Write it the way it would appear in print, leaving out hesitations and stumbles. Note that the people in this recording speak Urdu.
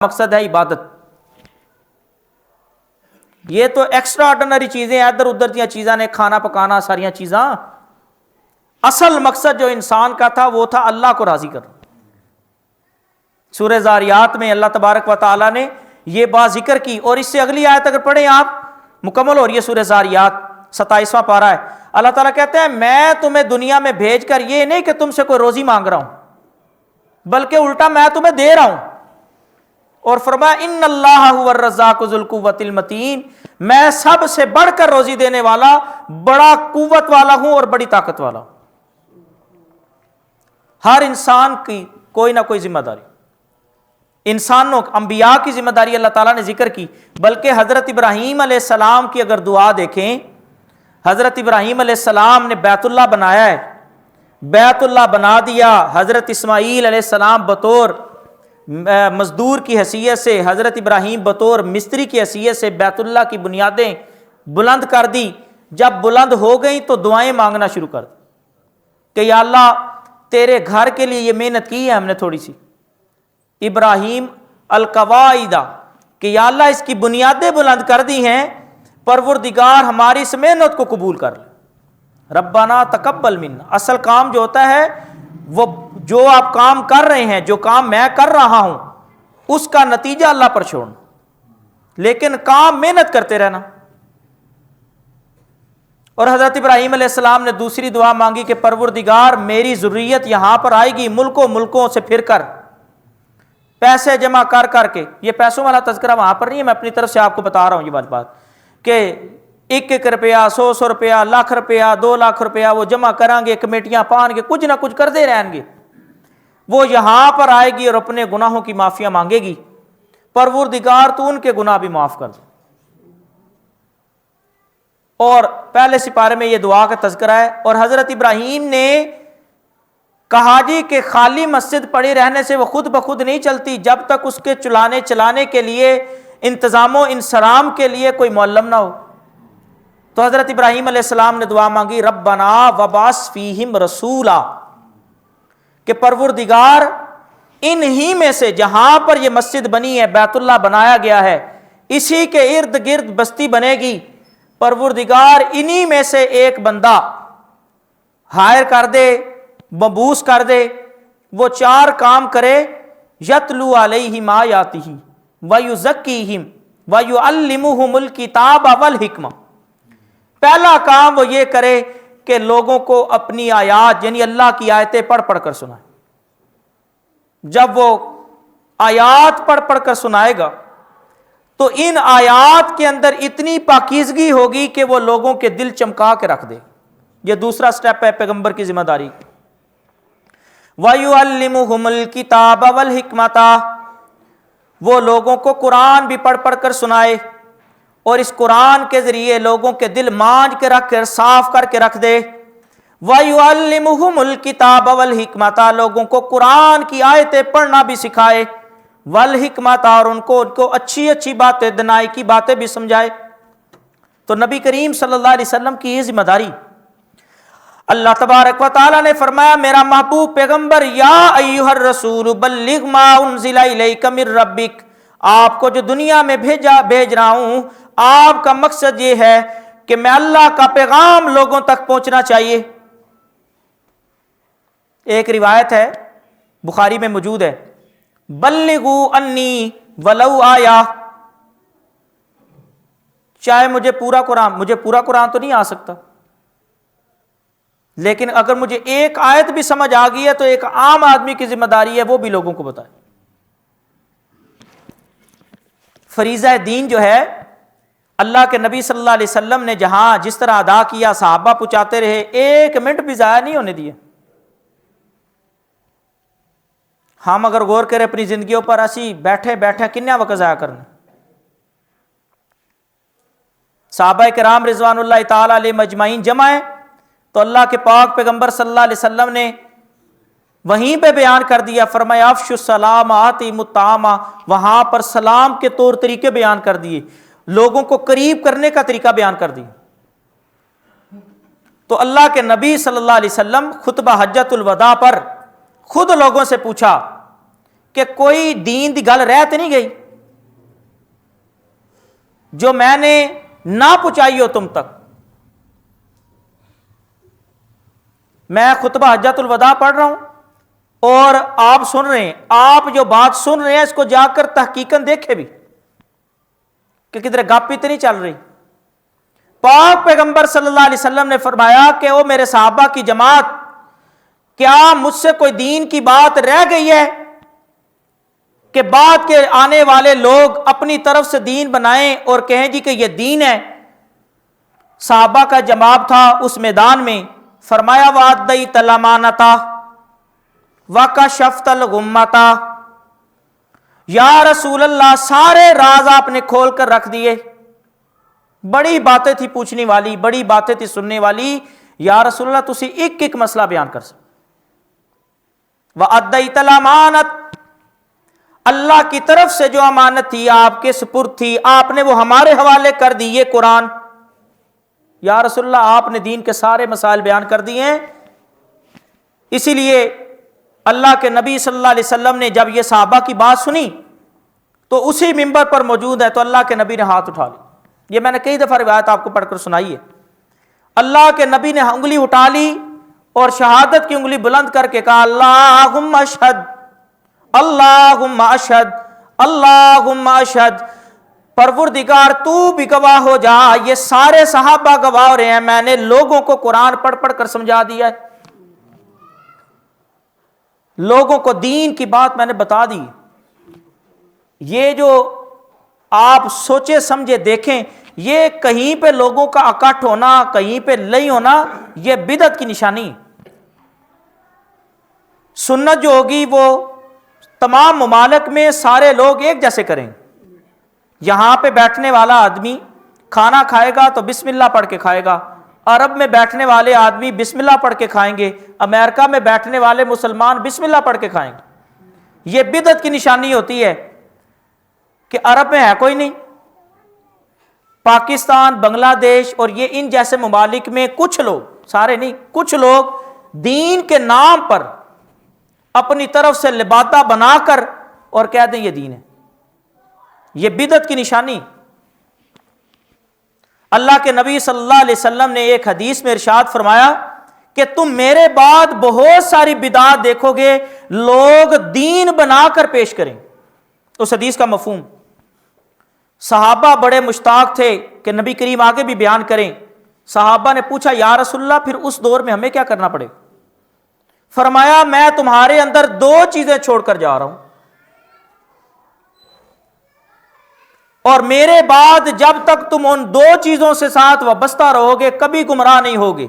مقصد ہے عبادت. یہ تو ایکسٹرا آرڈنری چیزیں ادھر ادھر دیا چیزاں نے کھانا پکانا ساریاں چیزاں. اصل مقصد جو انسان کا تھا وہ تھا اللہ کو راضی کرنا. سورہ زاریات میں اللہ تبارک و تعالیٰ نے یہ بات ذکر کی, اور اس سے اگلی آیت اگر پڑھیں آپ مکمل ہو رہی ہے سورہ زاریات 27واں پارہ ہے. اللہ تعالیٰ کہتے ہیں میں تمہیں دنیا میں بھیج کر یہ نہیں کہ تم سے کوئی روزی مانگ رہا ہوں, بلکہ الٹا میں تمہیں دے رہا ہوں. اور فرمایا ان اللہ هو الرزاق ذو القوۃ المتین, میں سب سے بڑھ کر روزی دینے والا بڑا قوت والا ہوں اور بڑی طاقت والا ہوں. ہر انسان کی کوئی نہ کوئی ذمہ داری, انسانوں انبیاء کی ذمہ داری اللہ تعالیٰ نے ذکر کی. بلکہ حضرت ابراہیم علیہ السلام کی اگر دعا دیکھیں, حضرت ابراہیم علیہ السلام نے بیت اللہ بنایا ہے, بیت اللہ بنا دیا. حضرت اسماعیل علیہ السلام بطور مزدور کی حیثیت سے, حضرت ابراہیم بطور مستری کی حیثیت سے بیت اللہ کی بنیادیں بلند کر دی. جب بلند ہو گئیں تو دعائیں مانگنا شروع کر دی کہ یا اللہ تیرے گھر کے لیے یہ محنت کی ہے ہم نے تھوڑی سی, ابراہیم القواعد, کہ یا اللہ اس کی بنیادیں بلند کر دی ہیں, پروردگار ہماری اس محنت کو قبول کر لے. ربنا تقبل منا, اصل کام جو ہوتا ہے وہ جو آپ کام کر رہے ہیں, جو کام میں کر رہا ہوں اس کا نتیجہ اللہ پر چھوڑنا, لیکن کام محنت کرتے رہنا. اور حضرت ابراہیم علیہ السلام نے دوسری دعا مانگی کہ پروردگار میری ذریت یہاں پر آئے گی ملکوں سے پھر کر, پیسے جمع کر کر کے. یہ پیسوں والا تذکرہ وہاں پر نہیں ہے, میں اپنی طرف سے آپ کو بتا رہا ہوں یہ بات کہ 1 روپیہ 100 روپیہ لاکھ روپیہ 2 لاکھ روپیہ وہ جمع کریں گے, کمیٹیاں پان گے, کچھ نہ کچھ کرتے رہیں گے. وہ یہاں پر آئے گی اور اپنے گناہوں کی معافیاں مانگے گی, پروردگار تو ان کے گناہ بھی معاف کر دے. اور پہلے سپارے میں یہ دعا کا تذکرہ ہے. اور حضرت ابراہیم نے کہا جی کہ خالی مسجد پڑی رہنے سے وہ خود بخود نہیں چلتی, جب تک اس کے چلانے کے لیے انتظام و انصرام کے لیے کوئی معلم نہ ہو. تو حضرت ابراہیم علیہ السلام نے دعا مانگی ربنا وبعث فیہم رسولا, کہ پروردگار انہی میں سے جہاں پر یہ مسجد بنی ہے, بیت اللہ بنایا گیا ہے, اسی کے ارد گرد بستی بنے گی, پروردگار انہی میں سے ایک بندہ ہائر کر دے, مبعوث کر دے, وہ 4 کام کرے, یتلو علیہم آیاتہ ویزکیہم ویعلمہم الکتاب والحکمہ. پہلا کام وہ یہ کرے کہ لوگوں کو اپنی آیات یعنی اللہ کی آیتیں پڑھ پڑھ کر سنائے. جب وہ آیات پڑھ پڑھ کر سنائے گا تو ان آیات کے اندر اتنی پاکیزگی ہوگی کہ وہ لوگوں کے دل چمکا کے رکھ دے. یہ دوسرا سٹیپ ہے پیغمبر کی ذمہ داری. وَيُعَلِّمُهُمُ الْكِتَابَ وَالْحِكْمَةَ, وہ لوگوں کو قرآن بھی پڑھ پڑھ کر سنائے, اور اس قرآن کے ذریعے لوگوں کے دل مانج کے رکھ کر صاف کر کے رکھ دے. وَيُعَلِّمُهُمُ الْكِتَابَ وَالْحِكْمَةَ, لوگوں کو قرآن کی آیتیں پڑھنا بھی سکھائے, والحکمت, اور ان کو اچھی اچھی باتیں دنائی کی باتیں بھی سمجھائے. تو نبی کریم صلی اللہ علیہ وسلم کی یہ ذمہ داری. اللہ تبارک و تعالیٰ نے فرمایا میرا محبوب پیغمبر یا ایھا الرسول بلغ ما انزل الیک من ربک, آپ کو جو دنیا میں بھیج رہا ہوں آپ کا مقصد یہ ہے کہ میں اللہ کا پیغام لوگوں تک پہنچنا چاہیے. ایک روایت ہے بخاری میں موجود ہے, بلغوا انی ولو آیا, چاہے مجھے پورا قرآن تو نہیں آ سکتا, لیکن اگر مجھے ایک آیت بھی سمجھ آ گئی ہے تو ایک عام آدمی کی ذمہ داری ہے وہ بھی لوگوں کو بتائے. فریضہ دین جو ہے اللہ کے نبی صلی اللہ علیہ وسلم نے جہاں جس طرح ادا کیا, صحابہ پہنچاتے رہے, 1 منٹ بھی ضائع نہیں ہونے دیے. ہم اگر غور کریں اپنی زندگیوں پر, اسی بیٹھے کنیا وقت ضائع کرنا. صحابہ کرام رضوان اللہ تعالی علیہ مجمعین جمع ہیں تو اللہ کے پاک پیغمبر صلی اللہ علیہ وسلم نے وہیں پہ بیان کر دیا, فرمایا افشوا السلام آتیموا الطعام, وہاں پر سلام کے طور طریقے بیان کر دیے, لوگوں کو قریب کرنے کا طریقہ بیان کر دیا. تو اللہ کے نبی صلی اللہ علیہ وسلم خطبہ حجۃ الوداع پر خود لوگوں سے پوچھا کہ کوئی دین دی گل رہ تے نہیں گئی جو میں نے نہ پہنچائی ہو تم تک. میں خطبہ حجۃ الوداع پڑھ رہا ہوں اور آپ سن رہے ہیں. آپ جو بات سن رہے ہیں اس کو جا کر تحقیقاً دیکھے بھی کہ کدھر گپ تو نہیں چل رہی. پاک پیغمبر صلی اللہ علیہ وسلم نے فرمایا کہ او میرے صحابہ کی جماعت، کیا مجھ سے کوئی دین کی بات رہ گئی ہے کہ بعد کے آنے والے لوگ اپنی طرف سے دین بنائیں اور کہیں جی کہ یہ دین ہے؟ صحابہ کا جواب تھا اس میدان میں، فرمایا وَأَدَّيْتَ الْأَمَانَةَ وَكَشَفْتَ الْغُمَّةَ. یا رسول اللہ سارے راز آپ نے کھول کر رکھ دیے. بڑی باتیں تھی پوچھنے والی، بڑی باتیں تھی سننے والی. یا رسول اللہ تسی ایک ایک مسئلہ بیان کر سکتے. وَأَدَّيْتَ الْأَمَانَةَ، اللہ کی طرف سے جو امانت تھی آپ کے سپرد تھی، آپ نے وہ ہمارے حوالے کر دی. یہ قرآن. یا رسول اللہ آپ نے دین کے سارے مسائل بیان کر دیے ہیں. اسی لیے اللہ کے نبی صلی اللہ علیہ وسلم نے جب یہ صحابہ کی بات سنی تو اسی ممبر پر موجود ہے تو اللہ کے نبی نے ہاتھ اٹھا لی. یہ میں نے کئی دفعہ روایت آپ کو پڑھ کر سنائی ہے. اللہ کے نبی نے انگلی اٹھا لی اور شہادت کی انگلی بلند کر کے کہا اللہم اشہد اللہم اشہد اللہم اشہد. پروردگار تو بھی گواہ ہو جا، یہ سارے صحابہ گواہ ہو رہے ہیں، میں نے لوگوں کو قرآن پڑھ پڑھ کر سمجھا دیا ہے، لوگوں کو دین کی بات میں نے بتا دی. یہ جو آپ سوچے سمجھے دیکھیں، یہ کہیں پہ لوگوں کا اکٹھ ہونا، کہیں پہ لئی ہونا، یہ بدعت کی نشانی ہے. سنت جو ہوگی وہ تمام ممالک میں سارے لوگ ایک جیسے کریں. یہاں پہ بیٹھنے والا آدمی کھانا کھائے گا تو بسم اللہ پڑھ کے کھائے گا. عرب میں بیٹھنے والے آدمی بسم اللہ پڑھ کے کھائیں گے. امریکہ میں بیٹھنے والے مسلمان بسم اللہ پڑھ کے کھائیں گے. یہ بدعت کی نشانی ہوتی ہے کہ عرب میں ہے کوئی نہیں. پاکستان، بنگلہ دیش اور یہ ان جیسے ممالک میں کچھ لوگ، سارے نہیں، کچھ لوگ دین کے نام پر اپنی طرف سے لبادہ بنا کر اور کہہ دیں یہ دین ہے. یہ بدعت کی نشانی. اللہ کے نبی صلی اللہ علیہ وسلم نے ایک حدیث میں ارشاد فرمایا کہ تم میرے بعد بہت ساری بدعات دیکھو گے، لوگ دین بنا کر پیش کریں. اس حدیث کا مفہوم، صحابہ بڑے مشتاق تھے کہ نبی کریم آگے بھی بیان کریں. صحابہ نے پوچھا یا رسول اللہ پھر اس دور میں ہمیں کیا کرنا پڑے؟ فرمایا میں تمہارے اندر دو چیزیں چھوڑ کر جا رہا ہوں، اور میرے بعد جب تک تم ان دو چیزوں سے ساتھ وابستہ رہو گے کبھی گمراہ نہیں ہوگے.